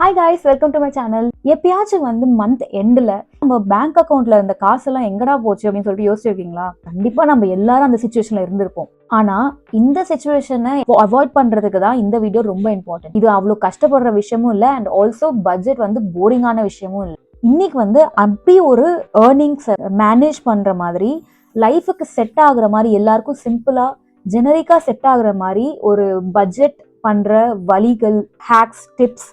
Hi guys, welcome to my channel. எப்பயாச்சும் month எண்டில் நம்ம பேங்க் அக்கௌண்ட்ல இருந்த காசெல்லாம் எங்கடா போச்சு அப்படின்னு சொல்லிட்டு யோசிச்சிருக்கீங்களா? கண்டிப்பா நம்ம எல்லாரும் அந்த சுச்சுவேஷன்ல இருந்திருப்போம். ஆனா இந்த சுச்சுவேஷனை அவாய்ட் பண்றதுக்கு தான் இந்த வீடியோ ரொம்ப இம்பார்ட்டன்ட். இது அவ்வளோ கஷ்டப்படுற விஷயமும் இல்லை அண்ட் ஆல்சோ பட்ஜெட் போரிங்கான விஷயமும் இல்லை. இன்னைக்கு அப்படி ஒரு ஏர்னிங்ஸ் மேனேஜ் பண்ற மாதிரி, லைஃபுக்கு செட் ஆகுற மாதிரி, எல்லாருக்கும் சிம்பிளா ஜெனரிக்கா செட் ஆகுற மாதிரி ஒரு பட்ஜெட் பண்ற வழிகள், ஹேக்ஸ், டிப்ஸ்,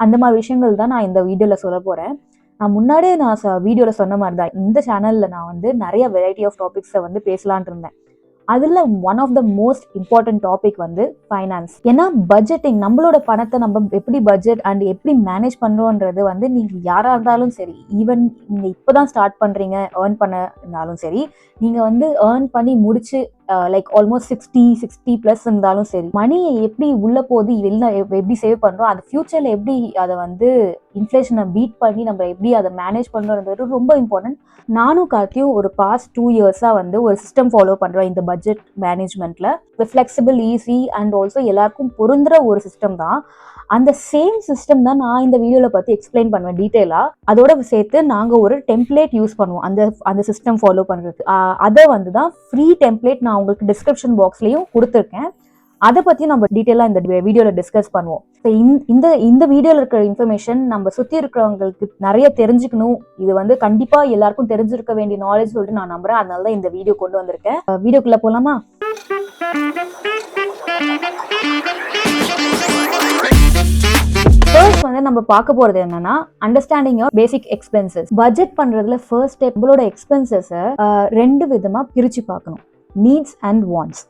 அந்த மாதிரி விஷயங்கள் தான் நான் இந்த வீடியோவில் சொல்ல போகிறேன். நான் முன்னாடியே வீடியோவில் சொன்ன மாதிரி தான் இந்த சேனலில் நான் நிறைய வெரைட்டி ஆஃப் டாபிக்ஸை பேசலான் இருந்தேன். அதில் one of the most important topic finance. ஏன்னா பட்ஜெட்டிங், நம்மளோட பணத்தை நம்ம எப்படி பட்ஜெட் அண்ட் எப்படி மேனேஜ் பண்ணுறோன்றது நீங்கள் யாராக இருந்தாலும் சரி, ஈவன் நீங்கள் இப்போ தான் ஸ்டார்ட் பண்ணுறீங்க ஏர்ன் பண்ண இருந்தாலும் சரி, நீங்கள் ஏர்ன் பண்ணி முடிச்சு லைக் ஆல்மோஸ்ட் 60+ இருந்தாலும் சரி, மணியை எப்படி உள்ள போது வெளில எப்படி சேவ் பண்ணுறோம், அது ஃபியூச்சரில் எப்படி அதை இன்ஃப்ளேஷனை பீட் பண்ணி நம்ம எப்படி அதை மேனேஜ் பண்ணுறோன்றது ரொம்ப இம்பார்ட்டன்ட். நானும் கார்த்தியும் ஒரு பாஸ்ட் 2 இயர்ஸாக ஒரு சிஸ்டம் ஃபாலோ பண்ணுறோம் இந்த பட்ஜெட் மேனேஜ்மெண்ட்டில். ஃப்ளெக்சிபிள், ஈஸி அண்ட் ஆல்சோ எல்லாருக்கும் பொருந்துற ஒரு சிஸ்டம் தான். அந்த சேம் சிஸ்டம் தான் நான் இந்த வீடியோவில் பற்றி எக்ஸ்பிளைன் பண்ணுவேன் டீட்டெயிலாக. அதோட சேர்த்து நாங்கள் ஒரு டெம்ப்ளேட் யூஸ் பண்ணுவோம் அந்த சிஸ்டம் ஃபாலோ பண்ணுறதுக்கு. அதை தான் ஃப்ரீ டெம்ப்ளேட் நான் உங்களுக்கு டிஸ்கிரிப்ஷன் பாக்ஸ்லேயும் கொடுத்துருக்கேன். அதை பற்றி நம்ம டீட்டெயிலாக இந்த வீடியோவில் டிஸ்கஸ் பண்ணுவோம். இந்த வீடியோவில் இருக்கிற இன்ஃபர்மேஷன் நம்ம சுற்றி இருக்கிறவங்களுக்கு நிறைய தெரிஞ்சுக்கணும். இது கண்டிப்பாக எல்லாருக்கும் தெரிஞ்சிருக்க வேண்டிய நாலேஜ் சொல்லிட்டு நான் நம்புறேன். அதனால தான் இந்த வீடியோ கொண்டு வந்திருக்கேன். வீடியோக்குள்ள போகலாமா? ஃபர்ஸ்ட் நம்ம பார்க்க போறது என்னன்னா, understanding your basic expenses. Budget பண்றதுல ஃபர்ஸ்ட் ஸ்டெப் நம்மளோட எக்ஸ்பென்சஸை 2 விதமா பிரிச்சு பார்க்கணும். Needs and wants.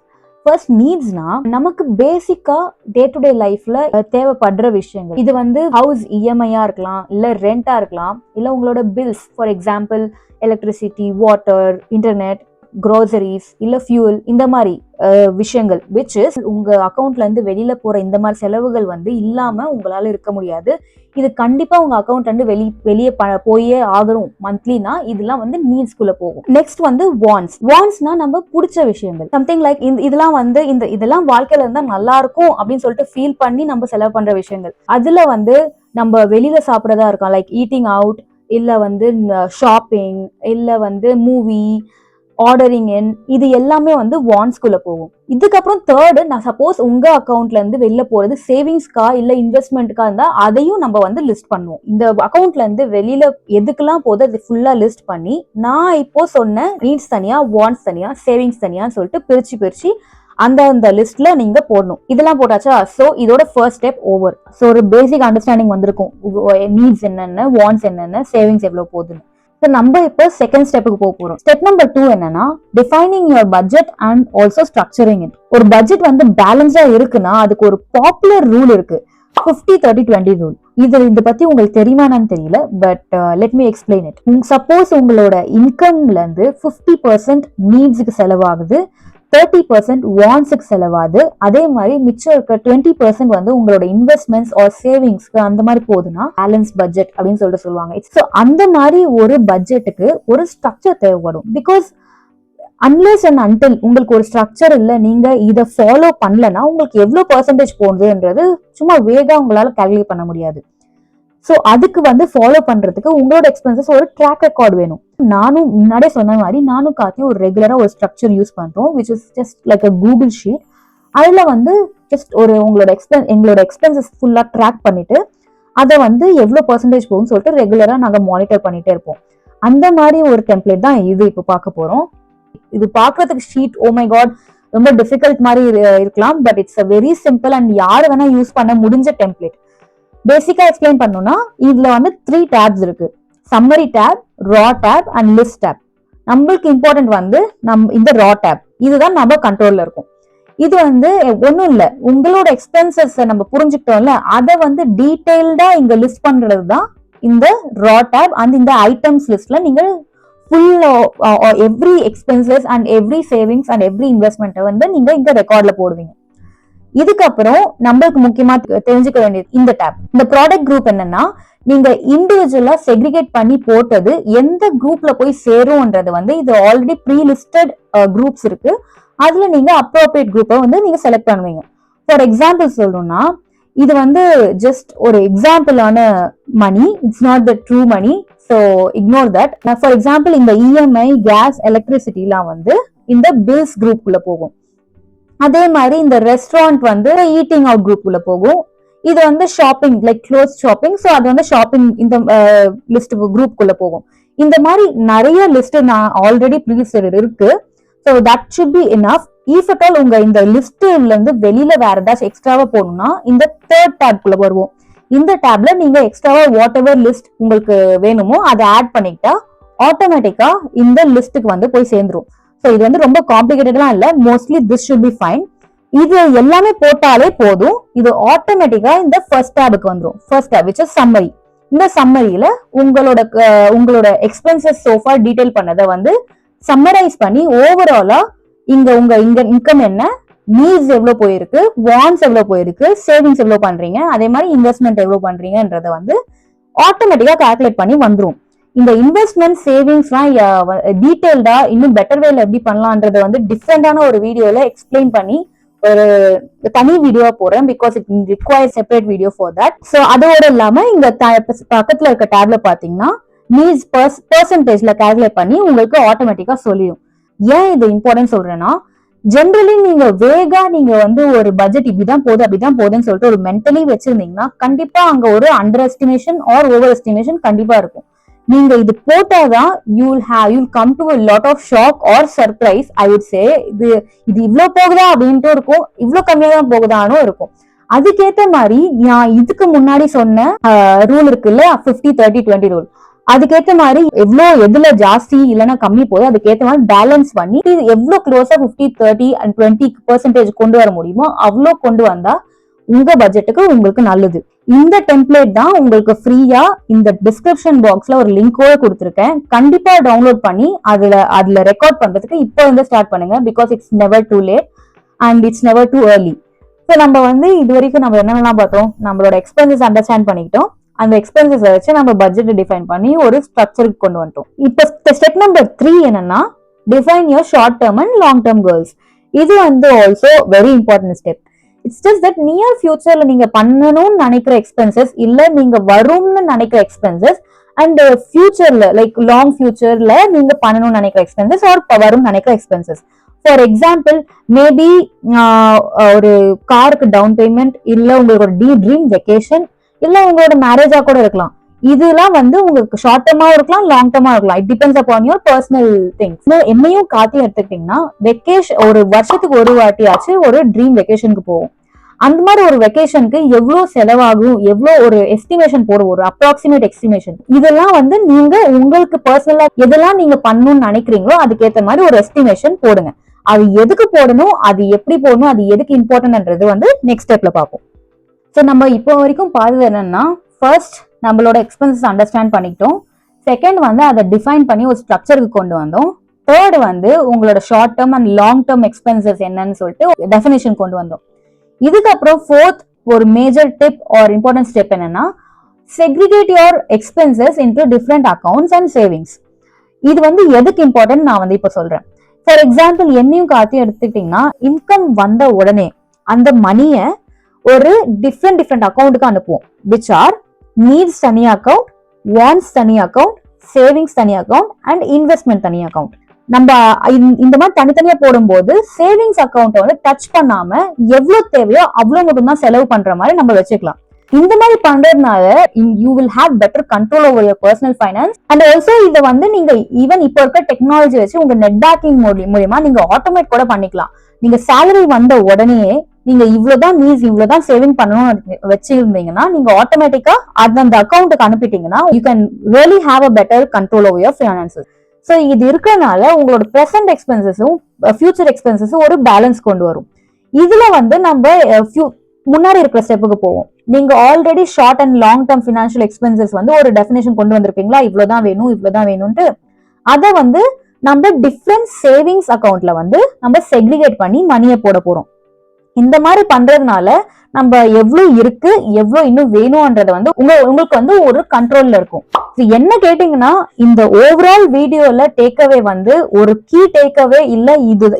ஃபர்ஸ்ட் நீட்ஸ்னா நமக்கு பேசிக்கா டே டு டே லைஃப்ல தேவைப்படுற விஷயங்கள். இது ஹவுஸ் இஎம்ஐயா இருக்கலாம், இல்ல ரெண்டா இருக்கலாம், இல்ல உங்களோட bills, for example electricity, water, internet, groceries, இல்ல ஃபியூல், இந்த மாதிரி விஷயங்கள். விச் இஸ் உங்க அக்கௌண்ட்ல இருந்து வெளியில போற இந்த மாதிரி செலவுகள் இல்லாம உங்களால இருக்க முடியாது. இது கண்டிப்பா உங்க அக்கௌண்ட்ல இருந்து வெளியே போயே ஆகணும் மந்த்லினா, இதெல்லாம் நீட்ஸ்குள்ள போகும். நெக்ஸ்ட் வாண்ட்ஸ்னா நம்ம பிடிச்ச விஷயங்கள். சம்திங் லைக் இதெல்லாம் வாழ்க்கையில இருந்தா நல்லா இருக்கும் அப்படின்னு சொல்லிட்டு ஃபீல் பண்ணி நம்ம செலவு பண்ற விஷயங்கள். அதுல நம்ம வெளியில சாப்பிடறதா இருக்கும், லைக் ஈட்டிங் அவுட், இல்ல ஷாப்பிங், இல்ல மூவி, ஆர்டரிங் இன், இது எல்லாமே வாண்ட்ஸ்குள்ள போகும். இதுக்கப்புறம் தேர்டு, நான் சப்போஸ் உங்க அக்கௌண்ட்ல இருந்து வெளில போறது சேவிங்ஸ்க்கா இல்ல இன்வெஸ்ட்மெண்ட்கா இருந்தா அதையும் நம்ம லிஸ்ட் பண்ணுவோம். இந்த அக்கௌண்ட்ல இருந்து வெளியில எதுக்கெல்லாம் போதும் அது ஃபுல்லா லிஸ்ட் பண்ணி, நான் இப்போ சொன்ன நீட்ஸ் தனியா, வாண்ட்ஸ் தனியா, சேவிங்ஸ் தனியான்னு சொல்லிட்டு பிரிச்சு அந்த லிஸ்ட்ல நீங்க போடணும். இதெல்லாம் போட்டாச்சா? சோ இதோட ஃபர்ஸ்ட் ஸ்டெப் ஓவர். சோ ஒரு பேசிக் அண்டர்ஸ்டாண்டிங் வந்திருக்கும், நீட்ஸ் என்னென்ன, வாண்ட்ஸ் என்னென்ன, சேவிங்ஸ் எவ்வளவு போகுதுன்னு. நம்ம இப்போ செகண்ட் ஸ்டெப்புக்கு போறோம். ஸ்டெப் நம்பர் 2 என்னன்னா, defining your budget and also structuring it. ஒரு பட்ஜெட் பேலன்ஸா இருக்குன்னா அதுக்கு ஒரு பாப்புலர் ரூல் இருக்கு, 50-30-20 ரூல். இது பத்தி உங்களுக்கு தெரியுமான்னு தெரியல, but let me explain it. Suppose உங்களோட இன்கம்ல இருந்து 50% நீட்ஸுக்கு செலவாகுது, 30% வாண்ட்ஸுக்கு செலவாது, அதே மாதிரி மிச்சம் இருக்க 20% உங்களோட இன்வெஸ்ட்மெண்ட்ஸ் ஆர் சேவிங்ஸ்க்கு அந்த மாதிரி போகுதுன்னா பேலன்ஸ் பட்ஜெட் அப்படின்னு சொல்லிட்டு சொல்லுவாங்க. ஸோ அந்த மாதிரி ஒரு பட்ஜெட்டுக்கு ஒரு ஸ்ட்ரக்சர் தேவைப்படும். பிகாஸ் அன்லெஸ் அண்ட் அன்டில் உங்களுக்கு ஒரு ஸ்ட்ரக்சர் இல்லை, நீங்க இதை ஃபாலோ பண்ணலன்னா உங்களுக்கு எவ்வளவு பெர்சன்டேஜ் போகுதுன்றது சும்மா வேகா உங்களால கால்குலேட் பண்ண முடியாது. ஸோ அதுக்கு ஃபாலோ பண்றதுக்கு உங்களோட எக்ஸ்பென்சஸ் ஒரு ட்ராக் ரெக்கார்ட் வேணும். நானும் முன்னாடியே சொன்ன மாதிரி நானும் காத்தியும் ஒரு ரெகுலரா ஒரு ஸ்ட்ரக்சர் யூஸ் பண்றோம், which is just like a Google sheet. அதுல ஜஸ்ட் எங்களோட எக்ஸ்பென்சஸ் ஃபுல்லா ட்ராக் பண்ணிட்டு அதை எவ்வளவு பெர்சன்டேஜ் போகும்னு சொல்லிட்டு ரெகுலரா நாங்க மானிட்டர் பண்ணிட்டே இருப்போம். அந்த மாதிரி ஒரு டெம்ப்ளேட் தான் இது இப்போ பார்க்க போறோம். இது பார்க்கறதுக்கு ஷீட், ஓ மை காட், ரொம்ப டிஃபிகல்ட் மாதிரி இருக்கலாம், but it's a very simple and யாரு வேணா யூஸ் பண்ண முடிஞ்ச டெம்ப்ளேட். பேசிக்கா எக்ஸ்பிளைன் பண்ணணும்னா இதுல 3 டேப்ஸ் இருக்கு, summary tab, raw tab and list tab. நம்மளுக்கு இம்பார்ட்டன்ட் இந்த ரா டேப், இதுதான் நம்ம கண்ட்ரோல்ல இருக்கும். இது ஒண்ணும் இல்ல, உங்களோட எக்ஸ்பென்சஸ் நம்ம புரிஞ்சுக்கிட்டோம்ல, அதை டீடைல்டா இங்க லிஸ்ட் பண்றது தான் இந்த ரா டேப். அந்த இந்த ஐட்டம்ஸ் லிஸ்ட்ல நீங்க full every expenses and every savings and every investment நீங்க இந்த ரெக்கார்ட்ல போடுவீங்க. இதுக்கப்புறம் நம்மளுக்கு முக்கியமா தெரிஞ்சுக்க வேண்டியது இந்த டேப். இந்த ப்ராடக்ட் குரூப் என்னன்னா, நீங்க இண்டிவிஜுவலா செக்ரிகேட் பண்ணி போட்டது எந்த குரூப்ல போய் சேரும்ன்றது இது ஆல்ரெடி ப்ரீ லிஸ்டட் குரூப்ஸ் இருக்கு. அதுல நீங்க அப்ரோப்ரியேட் குரூப்பை நீங்க செலக்ட் பண்ணுவீங்க. ஃபார் எக்ஸாம்பிள் சொல்லணும்னா, இது வந்து ஜஸ்ட் ஒரு எக்ஸாம்பிளான money, it's not the true money. So ignore that. For example இந்த இஎம்ஐ, கேஸ், எலக்ட்ரிசிட்டிலாம் வந்து இந்த பில்ஸ் குரூப்குள்ள போகும். அதே மாதிரி இந்த ரெஸ்டாரண்ட் வந்து ஈட்டிங் அவுட் குரூப்குள்ள போகும். இது வந்து shopping, like close shopping, so அது வந்து ஷாப்பிங் இந்த லிஸ்ட் குரூப்குள்ள போகும். இந்த மாதிரி நிறைய லிஸ்ட் நான் ஆல்ரெடி ப்ரீலிஸ்டட் இருக்கு. So that should be enough. If at all உங்க இந்த லிஸ்ட்ல இருந்து வெளியில வேற ஏதாச்சும் எக்ஸ்ட்ராவா போகணும்னா இந்த தேர்ட் டேப்குள்ள வருவோம். இந்த டேப்ல நீங்க எக்ஸ்ட்ராவா வாட் எவர் லிஸ்ட் உங்களுக்கு வேணுமோ அதை ஆட் பண்ணிக்கிட்டா ஆட்டோமேட்டிக்கா இந்த லிஸ்ட்டுக்கு வந்து போய் சேர்ந்துரும். ஸோ இது வந்து ரொம்ப காம்ப்ளிகேட்டட்லாம் இல்ல. Mostly this should be fine. இது எல்லாமே போட்டாலே போதும். இது ஆட்டோமேட்டிக்கா இந்த ஃபர்ஸ்ட் டேபுக்கு வந்துடும். First tab which is summary. இந்த சம்மரியில உங்களோட எக்ஸ்பென்சஸ் சோஃபா டீடைல் பண்ணதை வந்து சம்மரைஸ் பண்ணி ஓவராலா உங்க இன்கம் என்ன, நீட்ஸ் எவ்வளவு போயிருக்கு, வான்ஸ் எவ்வளவு போயிருக்கு, சேவிங்ஸ் எவ்வளவு பண்றீங்க, அதே மாதிரி இன்வெஸ்ட்மெண்ட் எவ்வளவு பண்றீங்கன்றத வந்து ஆட்டோமேட்டிக்கா கால்குலேட் பண்ணி வந்துரும். இந்த இன்வெஸ்ட்மெண்ட் சேவிங்ஸ்லாம் டீடைல்டா இன்னும் பெட்டர் வேல எப்படி பண்ணலாம்ன்றத வந்து டிஃப்ரெண்டான ஒரு வீடியோல எக்ஸ்பிளைன் பண்ணி ஒரு தனி வீடியோ போறேன். Because it require separate video for that. So அதோட இல்லாம இங்க பக்கத்துல இருக்க டேப்ல பாத்தீங்கன்னா நீட்ஸ் பெர்சன்டேஜ்ல கால்குலேட் பண்ணி உங்களுக்கு ஆட்டோமேட்டிக்கா சொல்லிடும். ஏன் இது இம்பார்ட்டன்ட் சொல்றேன்னா, ஜென்ரலி நீங்க வேகா நீங்க வந்து ஒரு பட்ஜெட் இப்படிதான் போகுது அப்படிதான் போகுதுன்னு சொல்லிட்டு ஒரு மென்டலி வச்சிருந்தீங்கன்னா கண்டிப்பா அங்க ஒரு under estimation or over estimation கண்டிப்பா இருக்கும். நீங்க இது போட்டாதான் you'll come to a lot of shock or surprise. I would say இது இவ்வளவு போகுதா அப்படின்ட்டு இருக்கும், இவ்வளவு கம்மியா தான் போகுதானும் இருக்கும். அதுக்கேத்த மாதிரி நான் இதுக்கு முன்னாடி சொன்ன ரூல் இருக்குல்ல, 50-30-20 ரூல், அதுக்கேத்த மாதிரி எதுல ஜாஸ்தி இல்லைன்னா கம்மி போதும் அதுக்கேத்த மாதிரி பேலன்ஸ் பண்ணி எவ்வளவு க்ளோஸா 50-30 and 20% கொண்டு வர முடியுமோ அவ்வளோ கொண்டு வந்தா உங்க பட்ஜெட்டுக்கு உங்களுக்கு நல்லது. இந்த டெம்ப்ளேட் தான் உங்களுக்கு ஃப்ரீயா இந்த டிஸ்கிரிப்ஷன் பாக்ஸ்ல ஒரு லிங்கோட கொடுத்துருக்கேன். கண்டிப்பா டவுன்லோட் பண்ணி அதுல ரெக்கார்ட் பண்றதுக்கு இப்போ வந்து ஸ்டார்ட் பண்ணுங்க. Because it's never too late and it's never too early. So நம்ம வந்து இது வரைக்கும் நம்ம என்னென்னலாம் பார்த்தோம், நம்மளோட எக்ஸ்பென்சஸ் அண்டர்ஸ்டாண்ட் பண்ணிக்கிட்டோம். அந்த எக்ஸ்பென்சஸ் வச்சு நம்ம பட்ஜெட் டிஃபைன் பண்ணி ஒரு ஸ்ட்ரக்சருக்கு கொண்டு வந்துட்டோம். இப்போ ஸ்டெப் நம்பர் 3 என்னன்னா, define your short term and long term goals. இது வந்து also very important step. It's just that near ஃபியூச்சர்ல நீங்க பண்ணணும்னு நினைக்கிற எக்ஸ்பென்சஸ், இல்ல நீங்க வரும்னு நினைக்கிற எக்ஸ்பென்சஸ், அண்ட் ஃபியூச்சர்ல லைக் லாங் ஃபியூச்சர்ல நீங்க பண்ணணும்னு நினைக்கிற எக்ஸ்பென்சஸ் ஆர் வரும்னு நினைக்கிற எக்ஸ்பென்சஸ். ஃபார் எக்ஸாம்பிள், மேபி ஒரு காருக்கு டவுன் பேமெண்ட், இல்ல உங்களுக்கு ஒரு ட்ரீம் வெக்கேஷன், இல்ல உங்களோட மேரேஜா கூட இருக்கலாம். இதெல்லாம் வந்து உங்களுக்கு ஷார்ட் டேர்மா இருக்கலாம், லாங் டேர்மா இருக்கலாம். It depends upon your personal things. என்னையும் காத்தி எடுத்துக்கிட்டீங்கன்னா, வெக்கேஷன் ஒரு வருஷத்துக்கு ஒரு வாட்டியாச்சு ஒரு ட்ரீம் வெக்கேஷனுக்கு போகும். அந்த மாதிரி ஒரு வெக்கேஷனுக்கு எவ்வளவு செலவாகும், எவ்வளவு ஒரு எஸ்டிமேஷன் போடும், ஒரு அப்ராக்சிமேட் எஸ்டிமேஷன். இதெல்லாம் வந்து நீங்க உங்களுக்கு பர்சனலா எதெல்லாம் நீங்க பண்ணணும்னு நினைக்கிறீங்களோ அதுக்கேற்ற மாதிரி ஒரு எஸ்டிமேஷன் போடுங்க. அது எதுக்கு போடணும், அது எப்படி போடணும், அது எதுக்கு இம்பார்ட்டன்ட்ன்றது வந்து நெக்ஸ்ட் ஸ்டெப்ல பார்ப்போம். ஸோ நம்ம இப்போ வரைக்கும் பார்த்தது என்னன்னா, ஃபர்ஸ்ட் நம்மளோட எக்ஸ்பென்சஸ் அண்டர்ஸ்டாண்ட் பண்ணிக்கிட்டோம். செகண்ட் வந்து அதை டிஃபைன் பண்ணி ஒரு ஸ்ட்ரக்சருக்கு கொண்டு வந்தோம். தேர்ட் வந்து உங்களோட short term and long term expenses என்னன்னு சொல்லிட்டு டெஃபினேஷன் கொண்டு வந்தோம். இதுக்கப்புறம் ஃபோர்த் ஒரு major tip or important step என்னன்னா, segregate your expenses into different accounts and savings. இது வந்து எதுக்கு இம்பார்ட்டன்ட் நான் வந்து இப்போ சொல்றேன். ஃபார் எக்ஸாம்பிள், என்னையும் காத்தையும் எடுத்துக்கிட்டீங்கன்னா, இன்கம் வந்த உடனே அந்த மணியை ஒரு டிஃப்ரெண்ட் அக்கௌண்ட்டுக்கு அனுப்புவோம். விச் ஆர் நீட்ஸ் தனி அக்கௌண்ட், வான்ஸ் தனி அக்கௌண்ட், சேவிங்ஸ் தனி அக்கௌண்ட் அண்ட் இன்வெஸ்ட்மெண்ட் தனி அக்கௌண்ட். நம்ம இந்த மாதிரி தனித்தனியா போடும்போது சேவிங்ஸ் அக்கௌண்ட்டை வந்து டச் பண்ணாம எவ்வளவு தேவையோ அவ்வளவு மட்டும் தான் செலவு பண்ற மாதிரி நம்ம வச்சுக்கலாம். இந்த மாதிரி பண்றதுனால you will have better control over your personal finance. And also இதை வந்து நீங்க ஈவன் இப்போ இருக்க டெக்னாலஜி வச்சு உங்க நெட் பேங்கிங் மூலியமா நீங்க ஆட்டோமேட் கூட பண்ணிக்கலாம். நீங்க சேலரி வந்த உடனே நீங்க இவ்வளவுதான் நீட்ஸ், இவ்வளவுதான் சேவிங் பண்ணணும் வச்சிருந்தீங்கன்னா நீங்க ஆட்டோமேட்டிக்கா அந்த அக்கௌண்ட்டுக்கு அனுப்பிட்டீங்கன்னா you can really have a better control over your finances. So இது இருக்கனால உங்களோட ப்ரெசென்ட் எக்ஸ்பென்சஸும் ஃபியூச்சர் எக்ஸ்பென்சஸும் ஒரு பேலன்ஸ் கொண்டு வரும். இதுல வந்து நம்ம முன்னாடி இருக்கிற ஸ்டெப்புக்கு போவோம். நீங்க already short and long term financial expenses வந்து ஒரு டெஃபினேஷன் கொண்டு வந்திருப்பீங்களா, இவ்வளவுதான் வேணும்ட்டு. அதை வந்து நம்ம டிஃப்ரெண்ட் சேவிங்ஸ் அக்கௌண்ட்ல வந்து நம்ம செக்ரிகேட் பண்ணி மணியை போட போறோம். இந்த மாதிரி பண்றதுனால நம்ம எவ்வளவு இருக்கு, எவ்வளவு இன்னும் வேணும்ன்றத வந்து உங்களுக்கு வந்து ஒரு கண்ட்ரோல்ல இருக்கும். என்ன கேட்டீங்கன்னா, இந்த ஓவரால் வீடியோல டேக்அவே வந்து ஒரு கீ டேக்அவே இல்ல,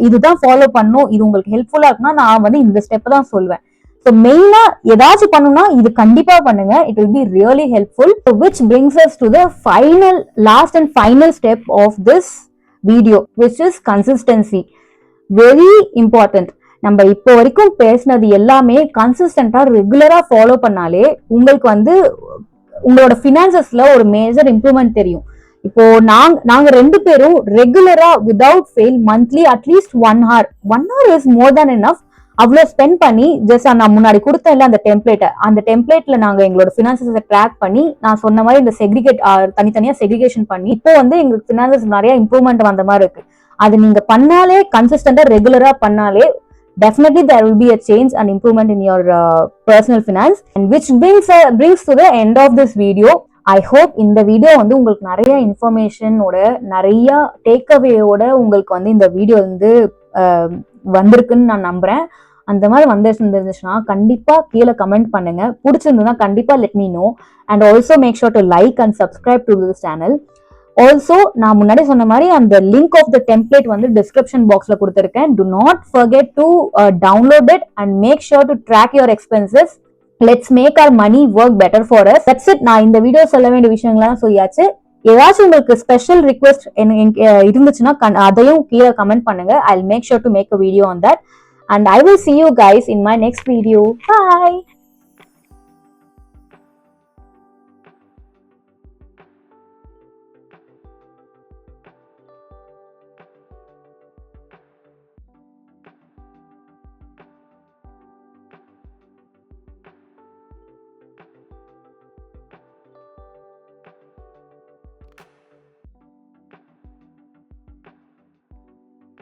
இதுதான் ஃபாலோ பண்ணும், இது உங்களுக்கு ஹெல்ப்ஃபுல்லா இருக்குன்னா நான் வந்து இந்த ஸ்டெப் தான் சொல்வேன். ஸோ மெயினா ஏதாச்சும் பண்ணணும்னா இது கண்டிப்பா பண்ணுங்க. It will be really helpful. Which brings us to the final last and final step of this video, which is consistency. Very important. நம்ம இப்போ வரைக்கும் பேசினது எல்லாமே கன்சிஸ்டன்டா ரெகுலரா ஃபாலோ பண்ணாலே உங்களுக்கு வந்து உங்களோட ஃபினான்சஸ்ல ஒரு மேஜர் இம்ப்ரூவ்மெண்ட் தெரியும். இப்போ நாங்க ரெண்டு பேரும் ரெகுலரா without fail monthly at least 1 hour is more than enough. அவ்வளோ ஸ்பெண்ட் பண்ணி ஜஸ்ட் நான் முன்னாடி கொடுத்தேன்ல அந்த டெம்ப்ளேட்ல நாங்க எங்களோட ஃபினான்சஸை ட்ராக் பண்ணி நான் சொன்ன மாதிரி இந்த தனித்தனியா செக்ரிகேஷன் பண்ணி இப்போ வந்து எங்களுக்கு ஃபினான்சஸ் நிறைய இம்ப்ரூவ்மெண்ட் வந்த மாதிரி இருக்கு. அது நீங்க பண்ணாலே கன்சிஸ்டன்டா ரெகுலரா பண்ணாலே definitely there will be a change and improvement in your personal finance, and which brings to the end of this video. I hope இந்த வீடியோ வந்து உங்களுக்கு நிறைய இன்ஃபர்மேஷனோட நிறைய டேக் அவேயோட உங்களுக்கு வந்து இந்த வீடியோ வந்து வந்திருக்குன்னு நான் நம்புறேன். அந்த மாதிரி வந்துருந்துச்சுன்னா கண்டிப்பா கீழே கமெண்ட் பண்ணுங்க. பிடிச்சிருந்ததுன்னா கண்டிப்பா let me know, and also make sure to like and subscribe to this channel. Also நான் முன்னாடி சொன்ன மாதிரி அந்த லிங்க் ஆஃப் த டெம்ப்ளேட் வந்து டிஸ்கிரிப்ஷன் பாக்ஸ்ல கொடுத்துருக்கேன். Do not forget to download it and make sure to track your expenses. Let's make our money work better for us. That's it. நான் இந்த வீடியோ சொல்ல வேண்டிய விஷயங்கள்லாம் சொல்லியாச்சு. ஏதாச்சும் உங்களுக்கு ஸ்பெஷல் ரிக்வெஸ்ட் இருந்துச்சுன்னா அதையும் கீழே கமெண்ட் பண்ணுங்க. I will make sure to make a video on that, and I will see you guys in my next video. Bye.